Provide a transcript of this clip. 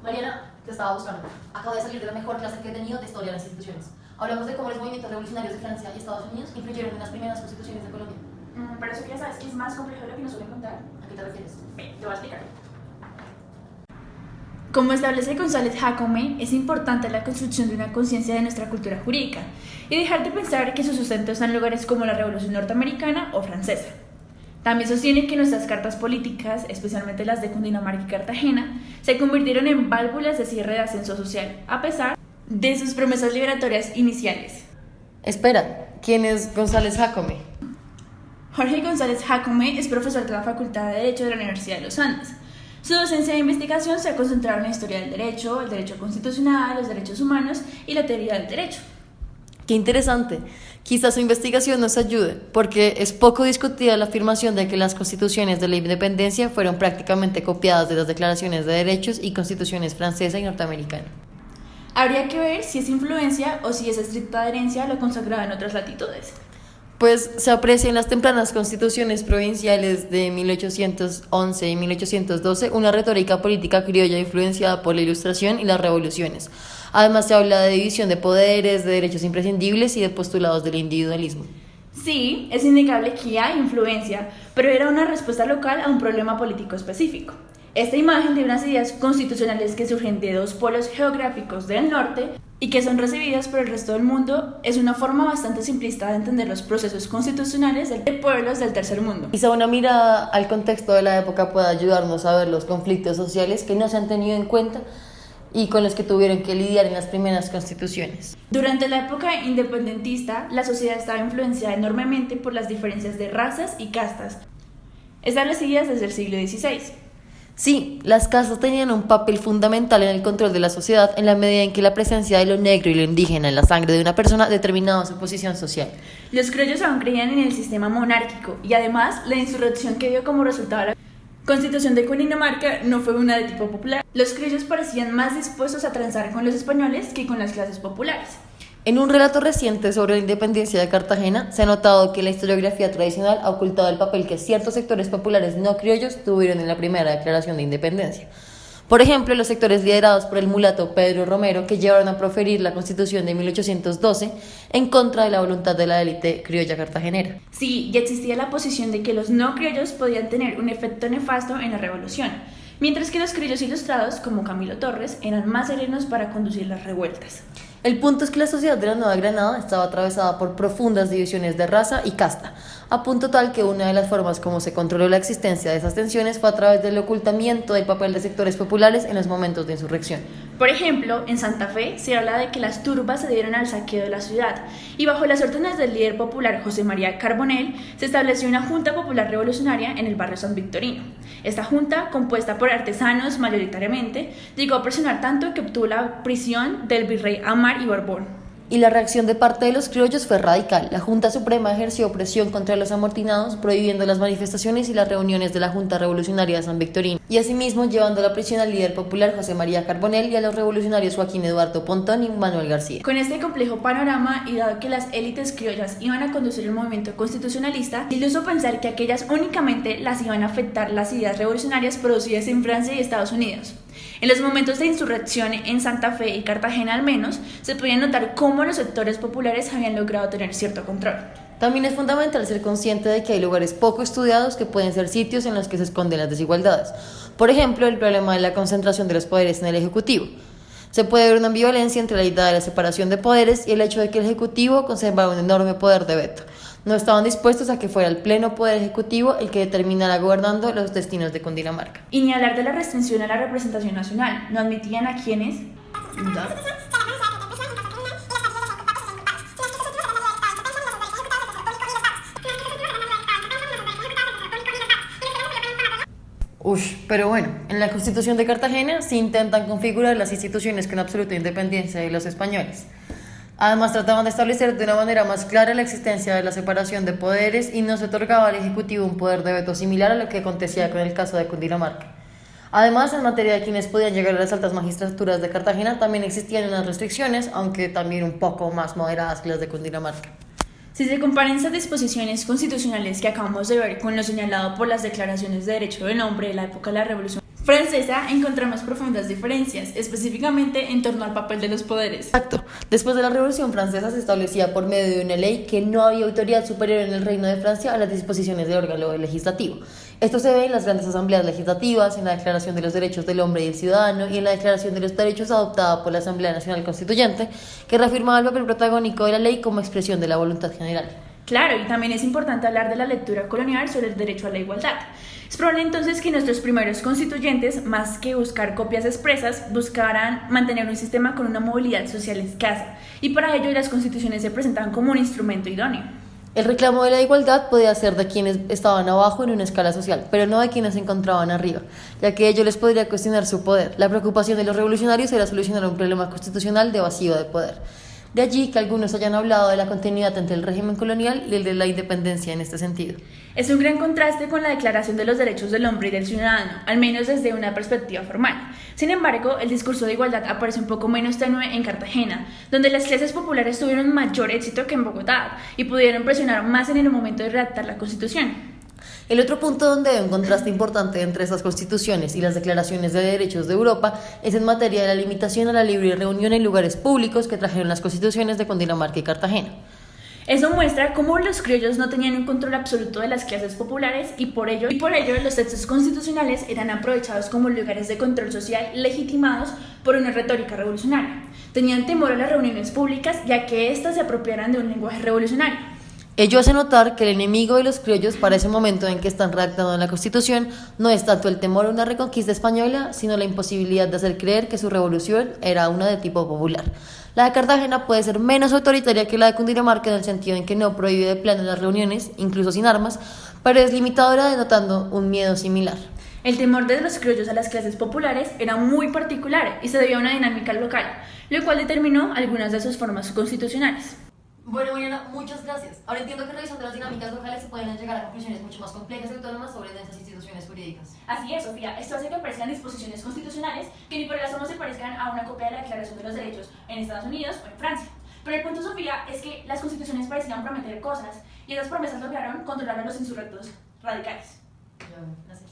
Mariana, te estaba buscando. Acabo de salir de la mejor clase que he tenido de historia de las instituciones. Hablamos de cómo los movimientos revolucionarios de Francia y Estados Unidos influyeron en las primeras constituciones de Colombia. Pero eso ya sabes que es más complejo de lo que nos suelen contar. ¿A qué te refieres? Ven, te voy a explicar. Como establece González Jacome, es importante la construcción de una conciencia de nuestra cultura jurídica y dejar de pensar que su sustento está en lugares como la Revolución Norteamericana o Francesa. También sostiene que nuestras cartas políticas, especialmente las de Cundinamarca y Cartagena, se convirtieron en válvulas de cierre de ascenso social, a pesar de sus promesas liberatorias iniciales. Espera, ¿quién es González Jacome? Jorge González Jacome es profesor de la Facultad de Derecho de la Universidad de los Andes. Su docencia de investigación se ha concentrado en la historia del derecho, el derecho constitucional, los derechos humanos y la teoría del derecho. Qué interesante. Quizás su investigación nos ayude, porque es poco discutida la afirmación de que las constituciones de la independencia fueron prácticamente copiadas de las declaraciones de derechos y constituciones francesa y norteamericana. Habría que ver si es influencia o si es estricta adherencia a lo consagrado en otras latitudes. Pues se aprecia en las tempranas constituciones provinciales de 1811 y 1812 una retórica política criolla influenciada por la Ilustración y las revoluciones. Además se habla de división de poderes, de derechos imprescindibles y de postulados del individualismo. Sí, es innegable que hay influencia, pero era una respuesta local a un problema político específico. Esta imagen de unas ideas constitucionales que surgen de dos polos geográficos del norte y que son recibidas por el resto del mundo es una forma bastante simplista de entender los procesos constitucionales de pueblos del tercer mundo. Quizá una mirada al contexto de la época pueda ayudarnos a ver los conflictos sociales que no se han tenido en cuenta y con los que tuvieron que lidiar en las primeras constituciones. Durante la época independentista, la sociedad estaba influenciada enormemente por las diferencias de razas y castas, establecidas desde el siglo XVI. Sí, las castas tenían un papel fundamental en el control de la sociedad en la medida en que la presencia de lo negro y lo indígena en la sangre de una persona determinaba su posición social. Los criollos aún creían en el sistema monárquico y además la insurrección que dio como resultado la Constitución de Cundinamarca no fue una de tipo popular. Los criollos parecían más dispuestos a transar con los españoles que con las clases populares. En un relato reciente sobre la independencia de Cartagena, se ha notado que la historiografía tradicional ha ocultado el papel que ciertos sectores populares no criollos tuvieron en la primera declaración de independencia. Por ejemplo, los sectores liderados por el mulato Pedro Romero, que llevaron a proferir la Constitución de 1812 en contra de la voluntad de la élite criolla cartagenera. Sí, ya existía la posición de que los no criollos podían tener un efecto nefasto en la revolución, mientras que los criollos ilustrados, como Camilo Torres, eran más serenos para conducir las revueltas. El punto es que la sociedad de la Nueva Granada estaba atravesada por profundas divisiones de raza y casta, a punto tal que una de las formas como se controló la existencia de esas tensiones fue a través del ocultamiento del papel de sectores populares en los momentos de insurrección. Por ejemplo, en Santa Fe se habla de que las turbas se dieron al saqueo de la ciudad y bajo las órdenes del líder popular José María Carbonell se estableció una Junta Popular Revolucionaria en el barrio San Victorino. Esta junta, compuesta por artesanos mayoritariamente, llegó a presionar tanto que obtuvo la prisión del virrey Amar y Borbón. Y la reacción de parte de los criollos fue radical. La Junta Suprema ejerció presión contra los amortinados, prohibiendo las manifestaciones y las reuniones de la Junta Revolucionaria de San Victorino, y asimismo llevando a la prisión al líder popular José María Carbonell y a los revolucionarios Joaquín Eduardo Pontón y Manuel García. Con este complejo panorama y dado que las élites criollas iban a conducir el movimiento constitucionalista, es iluso pensar que aquellas únicamente las iban a afectar las ideas revolucionarias producidas en Francia y Estados Unidos. En los momentos de insurrección en Santa Fe y Cartagena al menos, se podía notar cómo los sectores populares habían logrado tener cierto control. También es fundamental ser consciente de que hay lugares poco estudiados que pueden ser sitios en los que se esconden las desigualdades. Por ejemplo, el problema de la concentración de los poderes en el Ejecutivo. Se puede ver una ambivalencia entre la idea de la separación de poderes y el hecho de que el Ejecutivo conservaba un enorme poder de veto. No estaban dispuestos a que fuera el pleno poder ejecutivo el que determinara gobernando los destinos de Cundinamarca. Y ni hablar de la restricción a la representación nacional. No admitían a quienes... Pero bueno, en la Constitución de Cartagena se intentan configurar las instituciones con absoluta independencia de los españoles. Además, trataban de establecer de una manera más clara la existencia de la separación de poderes y no se otorgaba al Ejecutivo un poder de veto similar a lo que acontecía con el caso de Cundinamarca. Además, en materia de quienes podían llegar a las altas magistraturas de Cartagena, también existían unas restricciones, aunque también un poco más moderadas que las de Cundinamarca. Si se comparan estas disposiciones constitucionales que acabamos de ver con lo señalado por las declaraciones de derecho del hombre de la época de la Revolución francesa encontramos profundas diferencias, específicamente en torno al papel de los poderes. Exacto. Después de la Revolución Francesa se establecía por medio de una ley que no había autoridad superior en el Reino de Francia a las disposiciones del órgano legislativo. Esto se ve en las grandes asambleas legislativas, en la Declaración de los Derechos del Hombre y el Ciudadano y en la Declaración de los Derechos adoptada por la Asamblea Nacional Constituyente, que reafirmaba el papel protagónico de la ley como expresión de la voluntad general. Claro, y también es importante hablar de la lectura colonial sobre el derecho a la igualdad. Es probable entonces que nuestros primeros constituyentes, más que buscar copias expresas, buscaran mantener un sistema con una movilidad social escasa, y para ello las constituciones se presentaban como un instrumento idóneo. El reclamo de la igualdad podía ser de quienes estaban abajo en una escala social, pero no de quienes se encontraban arriba, ya que ello les podría cuestionar su poder. La preocupación de los revolucionarios era solucionar un problema constitucional de vacío de poder. De allí que algunos hayan hablado de la continuidad entre el régimen colonial y el de la independencia en este sentido. Es un gran contraste con la Declaración de los Derechos del Hombre y del Ciudadano, al menos desde una perspectiva formal. Sin embargo, el discurso de igualdad aparece un poco menos tenue en Cartagena, donde las clases populares tuvieron mayor éxito que en Bogotá y pudieron presionar más en el momento de redactar la Constitución. El otro punto donde hay un contraste importante entre estas constituciones y las declaraciones de derechos de Europa es en materia de la limitación a la libre reunión en lugares públicos que trajeron las constituciones de Cundinamarca y Cartagena. Eso muestra cómo los criollos no tenían un control absoluto de las clases populares y por ello los textos constitucionales eran aprovechados como lugares de control social legitimados por una retórica revolucionaria. Tenían temor a las reuniones públicas ya que éstas se apropiaran de un lenguaje revolucionario. Ello hace notar que el enemigo de los criollos para ese momento en que están redactando la Constitución no es tanto el temor a una reconquista española, sino la imposibilidad de hacer creer que su revolución era una de tipo popular. La de Cartagena puede ser menos autoritaria que la de Cundinamarca en el sentido en que no prohíbe de plano las reuniones, incluso sin armas, pero es limitadora denotando un miedo similar. El temor de los criollos a las clases populares era muy particular y se debía a una dinámica local, lo cual determinó algunas de sus formas constitucionales. Bueno, Mariana, muchas gracias. Ahora entiendo que revisando las dinámicas locales se pueden llegar a conclusiones mucho más complejas y autónomas sobre densas instituciones jurídicas. Así es, Sofía. Esto hace que aparezcan disposiciones constitucionales que ni por el asomo se parezcan a una copia de la Declaración de los Derechos en Estados Unidos o en Francia. Pero el punto, Sofía, es que las constituciones parecían prometer cosas y esas promesas lograron controlar a los insurrectos radicales. Gracias.